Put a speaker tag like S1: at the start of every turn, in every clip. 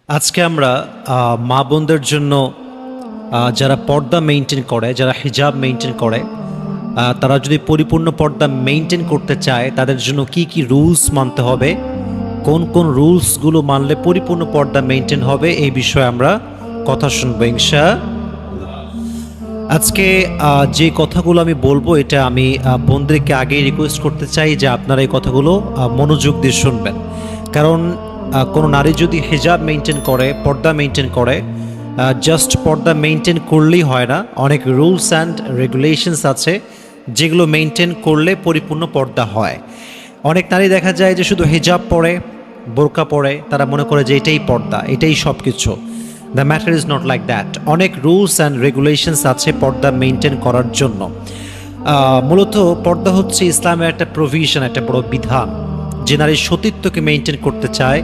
S1: আজকে আমরা মা বোনদের জন্য যারা পর্দা মেনটেন করে, যারা হিজাব মেনটেন করে, তারা যদি পরিপূর্ণ পর্দা মেনটেন করতে চায় তাদের জন্য কি কি রুলস মানতে হবে, কোন কোন রুলসগুলো মানলে পরিপূর্ণ পর্দা মেনটেন হবে, এই বিষয়ে আমরা কথা শুনবো ইনশাআল্লাহ। আজকে যে কথাগুলো আমি বলবো এটা আমি বোনদেরকে আগেই রিকোয়েস্ট করতে চাই যে আপনারা এই কথাগুলো মনোযোগ দিয়ে শুনবেন। কারণ কোনো নারী যদি হিজাব মেনটেন করে, পর্দা মেনটেন করে, জাস্ট পর্দা মেনটেন করলেই হয় না, অনেক রুলস অ্যান্ড রেগুলেশনস আছে যেগুলো মেনটেন করলে পরিপূর্ণ পর্দা হয়। অনেক নারী দেখা যায় যে শুধু হিজাব পরে, বোরকা পরে, তারা মনে করে যে এটাই পর্দা, এটাই সব কিছু। The matter is not like that. অনেক রুলস অ্যান্ড রেগুলেশনস আছে পর্দা মেনটেন করার জন্য। মূলত পর্দা হচ্ছে ইসলামের একটা প্রভিশন, একটা বড় বিধান। যে নারী সতীত্বকে মেনটেন করতে চায়,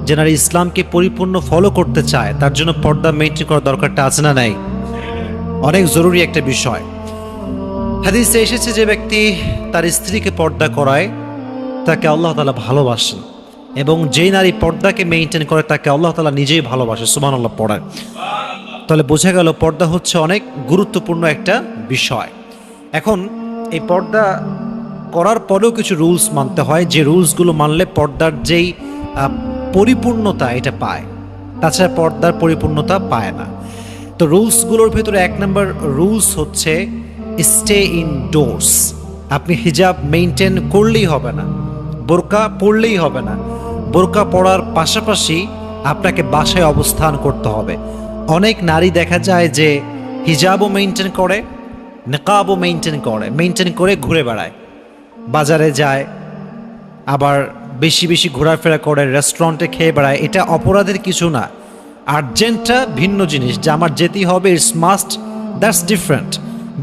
S1: যে নারী ইসলামকে পরিপূর্ণ ফলো করতে চায়, তার জন্য পর্দা মেনটেন করার দরকারটা আছে না নাই? অনেক জরুরি একটা বিষয়। হাদিসে এসেছে যে ব্যক্তি তার স্ত্রীকে পর্দা করায় তাকে আল্লাহ তাআলা ভালোবাসেন, এবং যেই নারী পর্দাকে মেনটেন করে তাকে আল্লাহ তাআলা নিজেই ভালোবাসে। সুবহানাল্লাহ পড়ায়। তাহলে বোঝা গেল পর্দা হচ্ছে অনেক গুরুত্বপূর্ণ একটা বিষয়। এখন এই পর্দা করার পরেও কিছু রুলস মানতে হয়, যে রুলসগুলো মানলে পর্দার যেই পরিপূর্ণতা এটা পায়, তাছাড়া পর্দার পরিপূর্ণতা পায় না। তো রুলসগুলোর ভেতরে এক নম্বর রুলস হচ্ছে স্টে ইনডোরস। আপনি হিজাব মেনটেন করলেই হবে না, বোরকা পরলেই হবে না, বোরকা পরার পাশাপাশি আপনাকে বাসায় অবস্থান করতে হবে। অনেক নারী দেখা যায় যে হিজাবও মেনটেন করে, নিকাবও মেনটেন করে ঘুরে বেড়ায়, বাজারে যায়, আবার বেশি বেশি ঘোরাফেরা করে, রেস্টুরেন্টে খেয়ে বেড়ায়। এটা অপরাধের কিছু না, আর্জেন্টটা ভিন্ন জিনিস। যে আমার যেতেই হবে, it's must, that's different.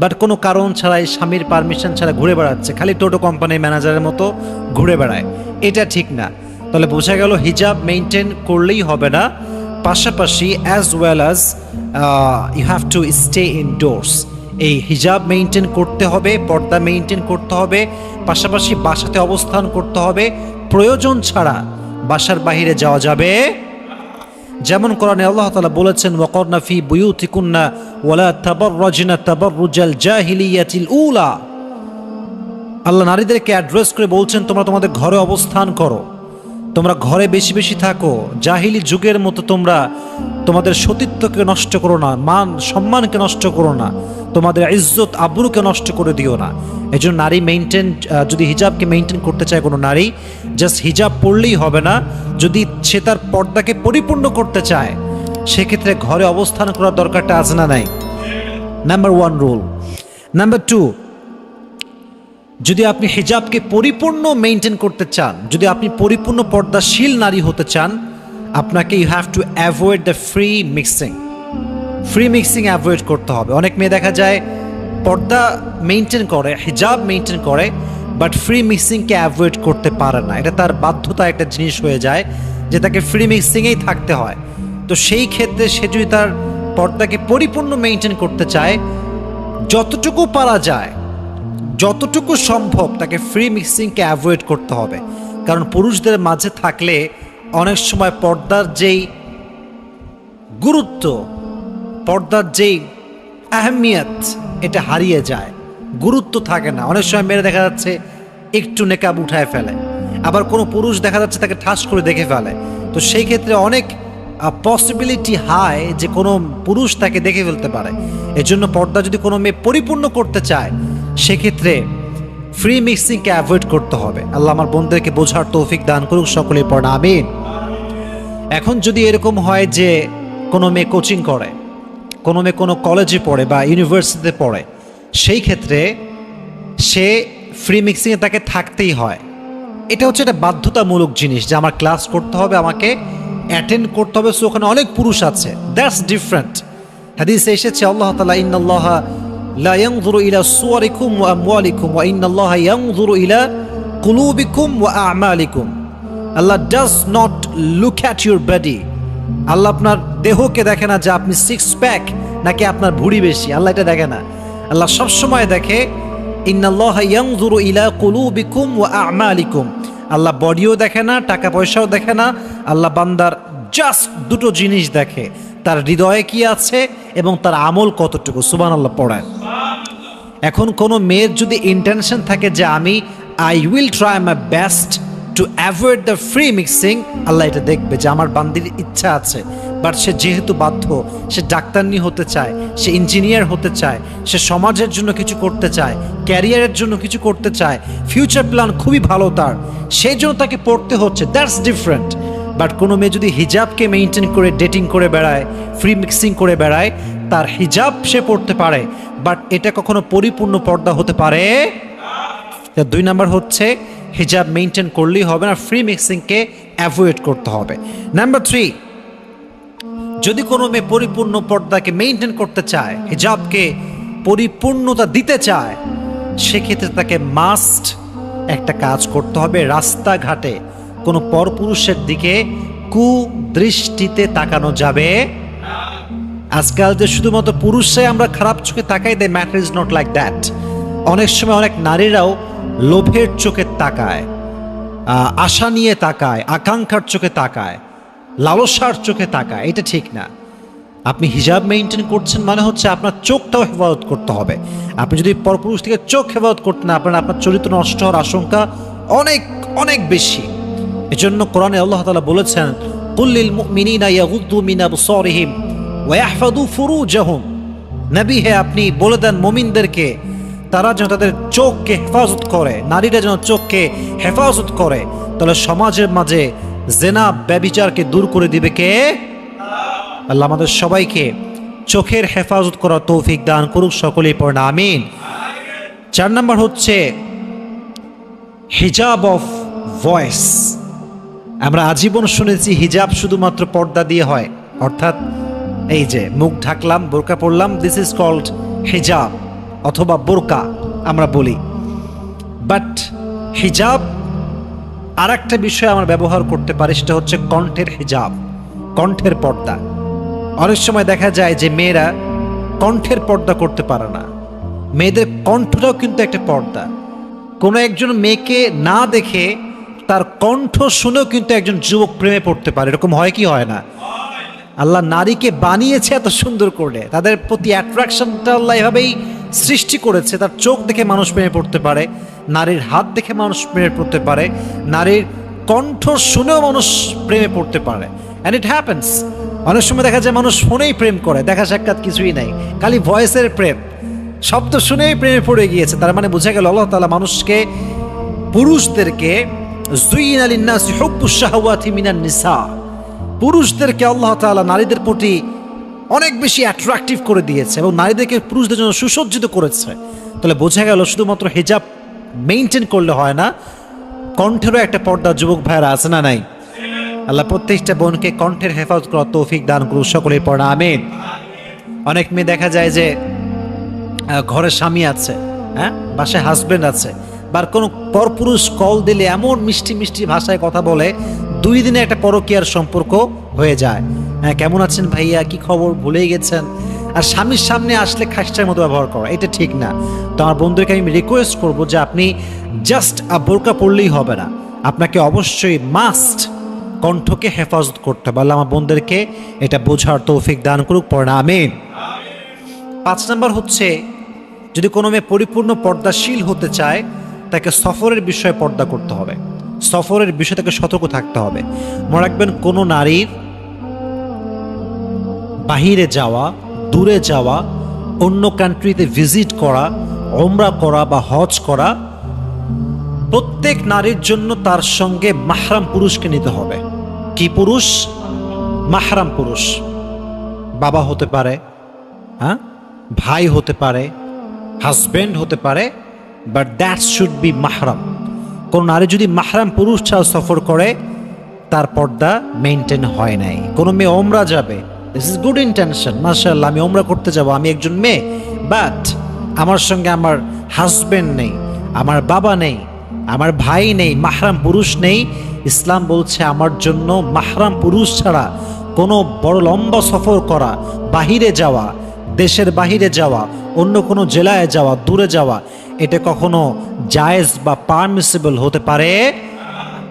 S1: But কোনো কারণ ছাড়াই, স্বামীর পারমিশন ছাড়া ঘুরে বেড়াচ্ছে, খালি টোটো কোম্পানির ম্যানেজারের মতো ঘুরে বেড়ায়, এটা ঠিক না। তাহলে বোঝা গেল হিজাব মেনটেন করলেই হবে না, পাশাপাশি as well as you have to stay indoors. এই হিজাব মেনটেন করতে হবে, পর্দা মেনটেন করতে হবে, পাশাপাশি বাসাতে অবস্থান করতে হবে। প্রয়োজন ছাড়া বাসার বাইরে যাওয়া যাবে। যেমন কোরআনে আল্লাহ তাআলা বলেছেন, ওয়াকরনা ফি বুয়ুতিকুন্না ওয়ালা তাবাররাজনা তাবাররুজাল জাহিলিয়াতিল উলা। আল্লাহ নারীদেরকে অ্যাড্রেস করে বলছেন, তোমরা তোমাদের ঘরে অবস্থান করো, তোমরা ঘরে বেশি বেশি থাকো, জাহিলি যুগের মতো তোমরা তোমাদের সতীত্বকে নষ্ট করো না, মান সম্মানকে নষ্ট করো না, তোমাদের ইজ্জত আবরুকে নষ্ট করে দিও না। এই জন্য নারী মেনটেন, যদি হিজাবকে মেনটেন করতে চায় কোনো নারী, জাস্ট হিজাব পড়লেই হবে না। যদি সে তার পর্দাকে পরিপূর্ণ করতে চায়, সেক্ষেত্রে ঘরে অবস্থান করার দরকারটা আছে না নাই? Number one rule. Number two, যদি আপনি হিজাবকে পরিপূর্ণ মেনটেন করতে চান, যদি আপনি পরিপূর্ণ পর্দাশীল নারী হতে চান, আপনাকে you have to avoid the free mixing avoid করতে হবে। অনেক মেয়ে দেখা যায় পর্দা মেনটেন করে, হিজাব মেনটেন করে, বাট ফ্রি মিক্সিংকে অ্যাভয়েড করতে পারে না। এটা তার বাধ্যতা একটা জিনিস হয়ে যায় যে তাকে ফ্রি মিক্সিংয়েই থাকতে হয়। তো সেই ক্ষেত্রে সে যদি তার পর্দাকে পরিপূর্ণ মেনটেন করতে চায়, যতটুকু পারা যায়, যতটুকু সম্ভব তাকে ফ্রি মিক্সিংকে অ্যাভয়েড করতে হবে। কারণ পুরুষদের মাঝে থাকলে অনেক সময় পর্দার যেই গুরুত্ব, পর্দার যেই আহমিয়ত, এটা হারিয়ে যায়, গুরুত্ব থাকে না। অনেক সময় মেয়েরা দেখা যাচ্ছে একটু নেকাব উঠায় ফেলে, আবার কোনো পুরুষ দেখা যাচ্ছে তাকে ঠাস করে দেখে ফেলে। তো সেই ক্ষেত্রে অনেক পসিবিলিটি হাই যে কোনো পুরুষ তাকে দেখে ফেলতে পারে। এজন্য পর্দা যদি কোনো মেয়ে পরিপূর্ণ করতে চায়, সেক্ষেত্রে ফ্রি মিক্সিংকে অ্যাভয়েড করতে হবে। আল্লাহ আমার বোনদেরকে বোঝার তৌফিক দান করুক, সকলেই পড়া আমিন। এখন যদি এরকম হয় যে কোনো মেয়ে কোচিং করে, কোনো মেয়ে কোনো কলেজে পড়ে বা ইউনিভার্সিটিতে পড়ে, সেই ক্ষেত্রে সে ফ্রি মিক্সিংয়ে তাকে থাকতেই হয়। এটা হচ্ছে একটা বাধ্যতামূলক জিনিস যে আমার ক্লাস করতে হবে, আমাকে অ্যাটেন্ড করতে হবে। সো ওখানে অনেক পুরুষ আছে, দ্যাটস ডিফারেন্ট। হাদিসে এসেছে আল্লাহ তাআলা, ইন্নাল্লাহা লা ইয়ানজুরু ইলা সুওয়ারিকুম ওয়া আমওয়ালিকুম ওয়া ইন্নাল্লাহা ইয়ানজুরু ইলা কুলুবিকুম ওয়া আ'মালিকুম। Allah does not look at your body. Allah আপনার দেহকে দেখে না যে আপনি সিক্স প্যাক নাকি আপনার ভুঁড়ি বেশি, আল্লাহ এটা দেখে না। আল্লাহ সবসময় দেখে ইন্নাল্লাহা ইয়ানজুরু ইলা কুলুবিকুম ওয়া আ'মালিকুম। আল্লাহ বডিও দেখে না, টাকা পয়সাও দেখে না, আল্লাহ বান্দার জাস্ট দুটো জিনিস দেখে, তার হৃদয়ে কি আছে এবং তার আমল কতটুকু। সুবহানাল্লাহ পড়েন। এখন কোনো মেয়ের যদি ইন্টেনশন থাকে যে I will try my best to avoid the free mixing, Allah এটা দেখবে যে আমার বান্দির ইচ্ছা আছে, বাট সে যেহেতু বাধ্য, সে ডাক্তারনি হতে চায়, সে ইঞ্জিনিয়ার হতে চায়, সে সমাজের জন্য কিছু করতে চায়, ক্যারিয়ারের জন্য কিছু করতে চায়, ফিউচার প্ল্যান খুবই ভালো তার, সেই জন্য তাকে পড়তে হচ্ছে, দ্যাটস ডিফারেন্ট। বাট কোনো মেয়ে যদি হিজাবকে মেনটেন করে ডেটিং করে বেড়ায়, ফ্রি মিক্সিং করে বেড়ায়, তার হিজাব সে পড়তে পারে, বাট এটা কখনো পরিপূর্ণ পর্দা হতে পারে। 2 নাম্বার হচ্ছে হিজাব মেনটেন করলেই হবে না, ফ্রি মিক্সিংকে অ্যাভয়েড করতে হবে। নাম্বার 3, যদি কোনো মেয়ে পরিপূর্ণ পর্দাকে মেনটেন করতে চায়, হিজাবকে পরিপূর্ণতা দিতে চায়, সেক্ষেত্রে তাকে মাস্ট একটা কাজ করতে হবে, রাস্তাঘাটে কোনো পরপুরুষের দিকে কুদৃষ্টিতে তাকানো যাবে। আজকাল যে শুধুমাত্র পুরুষরাই আমরা খারাপ চোখে তাকাই, the matter is not like that. অনেক সময় অনেক নারীরাও লোভের চোখে তাকায়, আশা নিয়ে তাকায়, আকাঙ্ক্ষার চোখে তাকায়, লালসার চোখে তাকায়, এটা ঠিক না। আপনি হিজাব মেনটেন করছেন মানে হচ্ছে আপনার চোখটাও হেফাজত করতে হবে। আপনি যদি পরপুরুষ থেকে চোখ হেফাজত করতে না পারেন, আপনার চরিত্র নষ্ট হওয়ার আশঙ্কা অনেক অনেক বেশি। এজন্য কোরআনে আল্লাহ তাআলা বলেছেন, কুল্লিল মুমিনিনা ইয়াগুদ্দু মিন আবসারিহিম ওয়া ইয়াহফাযু ফুরুজাহুম। নবী হে, আপনি বলে দেন মুমিনদেরকে তারা যেন তাদের চোখকে হেফাজত করে, নারীরা যেন চোখকে হেফাজত করে। তাহলে সমাজের মাঝে জেনা ব্যভিচারকে দূর করে দিবে কে? আল্লাহ আমাদের সবাইকে চোখের হেফাজত করার তৌফিক দান করুক, সকলেই পড়েন আমিন। 4 নাম্বার হচ্ছে হিজাব অফ ভয়েস। আমরা আজীবন শুনেছি হিজাব শুধুমাত্র পর্দা দিয়ে হয়, অর্থাৎ এই যে মুখ ঢাকলাম, বোরকা পরলাম, দিস ইজ কল্ড হিজাব অথবা বোরকা আমরা বলি। বাট হিজাব আর একটা বিষয় আমরা ব্যবহার করতে পারি, সেটা হচ্ছে কণ্ঠের হিজাব, কণ্ঠের পর্দা। অনেক সময় দেখা যায় যে মেয়েরা কণ্ঠের পর্দা করতে পারে না। মেয়েদের কণ্ঠটাও কিন্তু একটা পর্দা। কোনো একজন মেয়েকে না দেখে তার কণ্ঠ শুনেও কিন্তু একজন যুবক প্রেমে পড়তে পারে, এরকম হয় কি হয় না? আল্লাহ নারীকে বানিয়েছে এত সুন্দর করে, তাদের প্রতি অ্যাট্রাকশনটা আল্লাহ এভাবেই সৃষ্টি করেছে। তার চোখ দেখে মানুষ প্রেমে পড়তে পারে, নারীর হাত দেখে মানুষ প্রেমে পড়তে পারে, নারীর কণ্ঠ শুনেও মানুষ প্রেমে পড়তে পারে। And it happens. অনেক সময় দেখা যায় মানুষ ফোনেই প্রেম করে, দেখা সাক্ষাৎ কিছুই নাই, খালি ভয়েসের প্রেম, শব্দ শুনেই প্রেমে পড়ে গিয়েছে। তার মানে বোঝা গেল আল্লাহ তাআলা মানুষকে, পুরুষদেরকে যুইনা লিন্নাসি হুব্বুশ শাহাওয়াতি মিনান নিসা, পুরুষদেরকে আল্লাহ তাআলা নারীদের প্রতি অনেক বেশি অ্যাট্রাকটিভ করে দিয়েছে এবং নারীদেরকে পুরুষদের জন্য সুসজ্জিত করেছে। তাহলে বোঝা গেল শুধুমাত্র হিজাব মেনটেন করলে হয় না, কণ্ঠেরও একটা পর্দা যুবক ভাইয়েরা আছে না নাই? আল্লাহ প্রত্যেকটা বোনকে কণ্ঠের হেফাজত করার তৌফিক দান করুন, সকলেই পড়া আমিন। অনেক মেয়ে দেখা যায় যে ঘরে স্বামী আছে, হ্যাঁ, বাসায় হাজবেন্ড আছে, বা কোনো পরপুরুষ কল দিলে এমন মিষ্টি মিষ্টি ভাষায় কথা বলে, 2 দিনে একটা পরকীয়ার সম্পর্ক হয়ে যায়। হ্যাঁ, কেমন আছেন ভাইয়া, কি খবর, ভুলেই গেছেন। আর স্বামীর সামনে আসলে খাসটার মতো ব্যবহার করা, এটা ঠিক না। তো আমার বন্ধুদেরকে আমি রিকোয়েস্ট করব যে আপনি জাস্ট বোরকা পড়লেই হবে না, আপনাকে অবশ্যই মাস্ট কণ্ঠকে হেফাজত করতে হবে। আল্লাহ আমার বোনদেরকে এটা বোঝার তৌফিক দান করুক, পড়া আমিন। 5 নাম্বার হচ্ছে, যদি কোনো মেয়ে পরিপূর্ণ পর্দাশীল হতে চায়, তাকে সফরের বিষয়ে পর্দা করতে হবে, সফরের বিষয় থেকে সতর্ক থাকতে হবে। মনে রাখবেন, কোনো নারীর বাহিরে যাওয়া, দূরে যাওয়া, অন্য কান্ট্রিতে ভিজিট করা, ওমরা করা বা হজ করা, প্রত্যেক নারীর জন্য তার সঙ্গে মাহরাম পুরুষকে নিতে হবে। কি পুরুষ? মাহরাম পুরুষ। বাবা হতে পারে, হ্যাঁ, ভাই হতে পারে, হাজব্যান্ড হতে পারে, বাট দ্যাট শুড বি মাহরাম। কোন নারী যদি মাহরাম পুরুষ ছাড়া সফর করে, তার পর্দা মেনটেন হয় নাই। কোনো মেয়ে ওমরা যাবে, দিস ইজ গুড ইন্টেনশন, মাশাআল্লাহ, আমি ওমরা করতে যাব, আমি একজন মেয়ে, বাট আমার সঙ্গে আমার হাজব্যান্ড নেই, আমার বাবা নেই, আমার ভাই নেই, মাহরাম পুরুষ নেই। ইসলাম বলছে আমার জন্য মাহরাম পুরুষ ছাড়া কোনো বড় লম্বা সফর করা, বাহিরে যাওয়া, দেশের বাহিরে যাওয়া, অন্য কোনো জেলায় যাওয়া, দূরে যাওয়া, এটা কখনো জায়েজ বা পারমিসিবল হতে পারে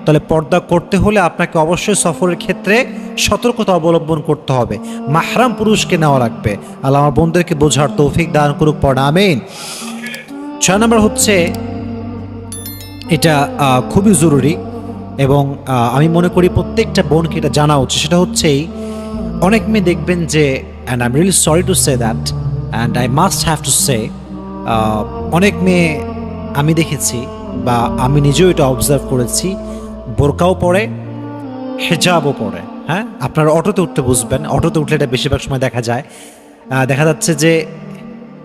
S1: তাহলে পর্দা করতে হলে আপনাকে অবশ্যই সফরের ক্ষেত্রে সতর্কতা অবলম্বন করতে হবে, মাহরাম পুরুষকে নেওয়া লাগবে। আল্লাহ আমার বোনদেরকে বোঝার তৌফিক দান করুক, পড়া আমিন। 6 নম্বর হচ্ছে, এটা খুবই জরুরি এবং আমি মনে করি প্রত্যেকটা বোনকে এটা জানা উচিত। সেটা হচ্ছেই, অনেক মেয়ে দেখবেন যে, and I am really sorry to say that and I must have to say, অনেক মেয়ে আমি দেখেছি বা আমি নিজেও এটা অবজার্ভ করেছি, বোরকাও পরে, হেজাবও পরে। হ্যাঁ, আপনারা অটোতে উঠতে বুঝবেন, অটোতে উঠলে এটা বেশিরভাগ সময় দেখা যায়। দেখা যাচ্ছে যে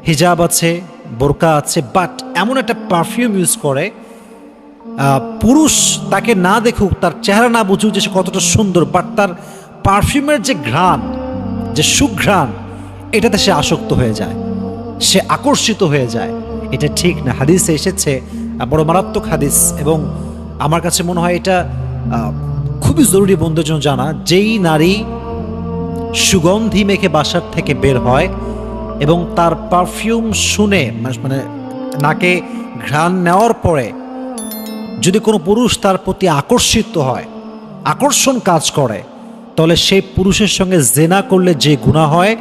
S1: হিজাব আছে, বোরকা আছে, বাট এমন একটা পারফিউম ইউজ করে, পুরুষ তাকে না দেখুক, তার চেহারা না বুঝুক যে সে কতটা সুন্দর, বাট তার পারফিউমের যে ঘ্রাণ, যে সুঘ্রাণ, এটাতে সে আসক্ত হয়ে যায়, সে আকর্ষিত হয়ে যায়। এটা ঠিক না। হাদিসে এসেছে, বড় মারাত্মক হাদিস, এবং আমার কাছে মনে হয় এটা খুবই জরুরি বন্ধুদের জন্য জানা। যেই নারী সুগন্ধি মেখে বাসার থেকে বের হয় এবং তার পারফিউম শুনে, মানে নাকে ঘ্রাণ নেওয়ার পরে যদি কোনো পুরুষ তার প্রতি আকর্ষিত হয়, আকর্ষণ কাজ করে, তাহলে সেই পুরুষের সঙ্গে জেনা করলে যে গুনাহ হয়,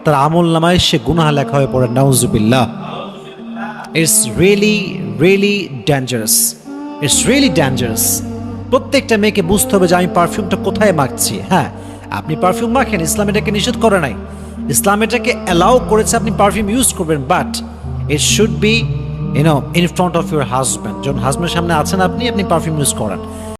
S1: তার আমল নামায় সে গুনাহ লেখা হয়ে পড়ে। নাউজুবিল্লাহ। It's really really dangerous, it's really dangerous. প্রত্যেকটা মেয়েকে বুঝতে হবে যে আমি পারফিউমটা কোথায় মাখছি। হ্যাঁ, আপনি পারফিউম মাখেন, ইসলাম এটাকে নিষেধ করে নাই, ইসলাম এটাকে অ্যালাউ করেছে আপনি পারফিউম ইউজ করবেন, but it should be in front of your husband. যখন হাজব্যান্ডের সামনে আছেন আপনি পারফিউম ইউজ করেন।